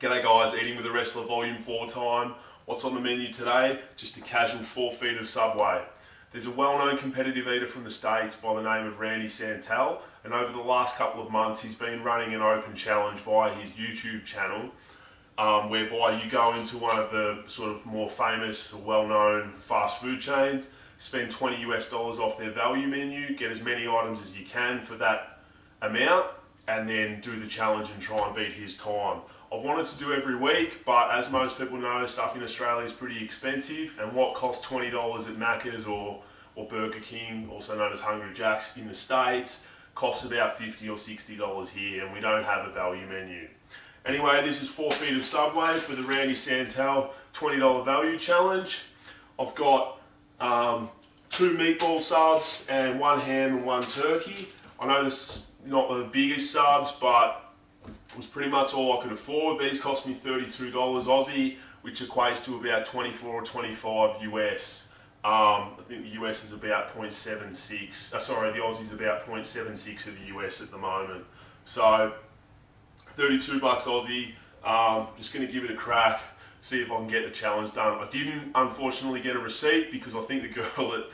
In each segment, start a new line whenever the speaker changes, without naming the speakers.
G'day guys, eating with the Ressler Volume 4 time. What's on the menu today? Just a casual 4 feet of Subway. There's a well-known competitive eater from the States by the name of Randy Santel, and over the last couple of months he's been running an open challenge via his YouTube channel, whereby you go into one of the sort of more famous or well-known fast food chains, spend $20 off their value menu, get as many items as you can for that amount, and then do the challenge and try and beat his time. I've wanted to do every week, but as most people know, stuff in Australia is pretty expensive, and what costs $20 at Macca's or Burger King, also known as Hungry Jack's in the States, costs about $50 or $60 here, and we don't have a value menu. Anyway, this is 4 feet of Subway for the Randy Santel $20 value challenge. I've got 2 meatball subs and 1 ham and 1 turkey. I know this is not the biggest subs, but it was pretty much all I could afford. These cost me $32 Aussie, which equates to about 24 or 25 US. I think the US is about 0.76. The Aussie's about 0.76 of the US at the moment. So $32 Aussie. Just going to give it a crack, see if I can get the challenge done. I didn't unfortunately get a receipt because I think the girl that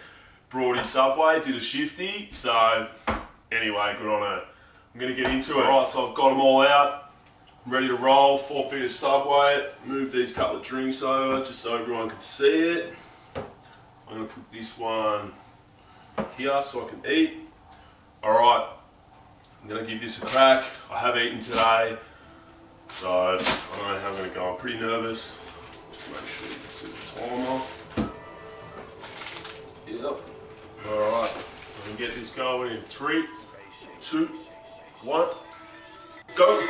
brought his Subway did a shifty. So anyway, good on her. I'm going to get into it. Alright, so I've got them all out. I'm ready to roll. 4 feet of Subway. Move these couple of drinks over just so everyone can see it. I'm going to put this one here so I can eat. Alright, I'm going to give this a crack. I have eaten today, so I don't know how I'm going to go. I'm pretty nervous. Just make sure you can see the timer. Yep. Alright, I can get this going in 3, 2, 1, go!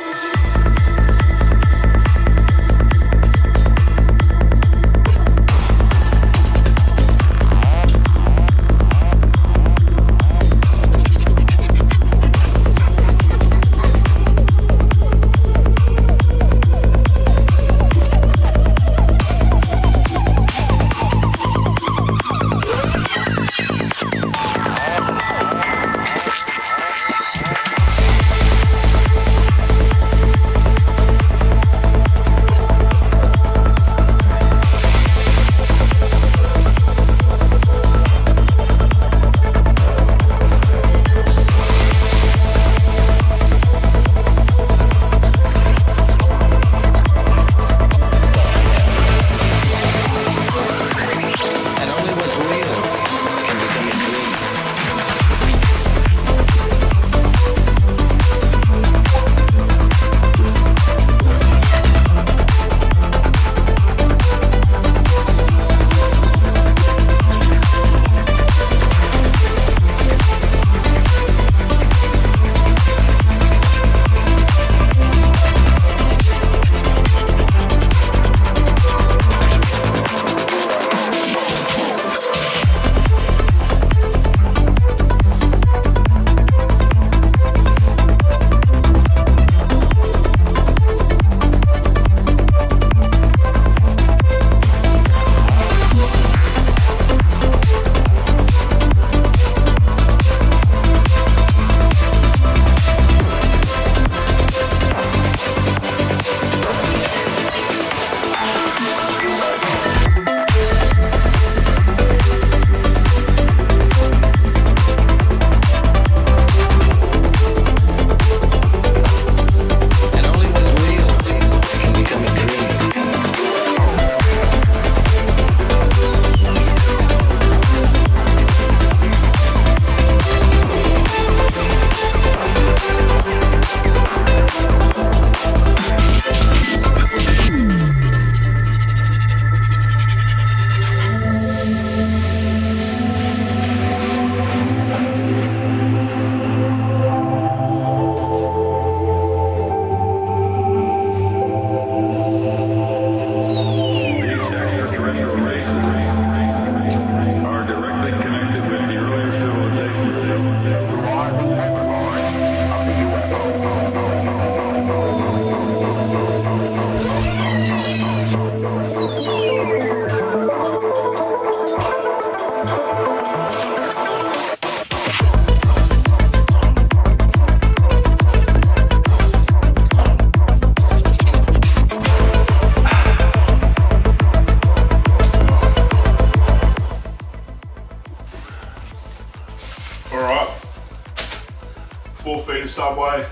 4 feet of subway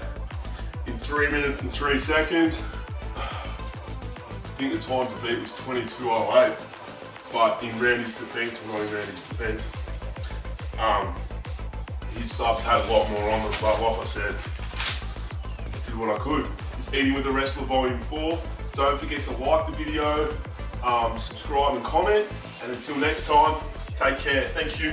in 3 minutes and 3 seconds. I think the time to beat was 22:08, but in Randy's defense, or not in Randy's defense, his subs had a lot more on them, but like I said, I did what I could. Just eating with the Ressler Volume 4. Don't forget to like the video, subscribe and comment, and until next time, take care. Thank you.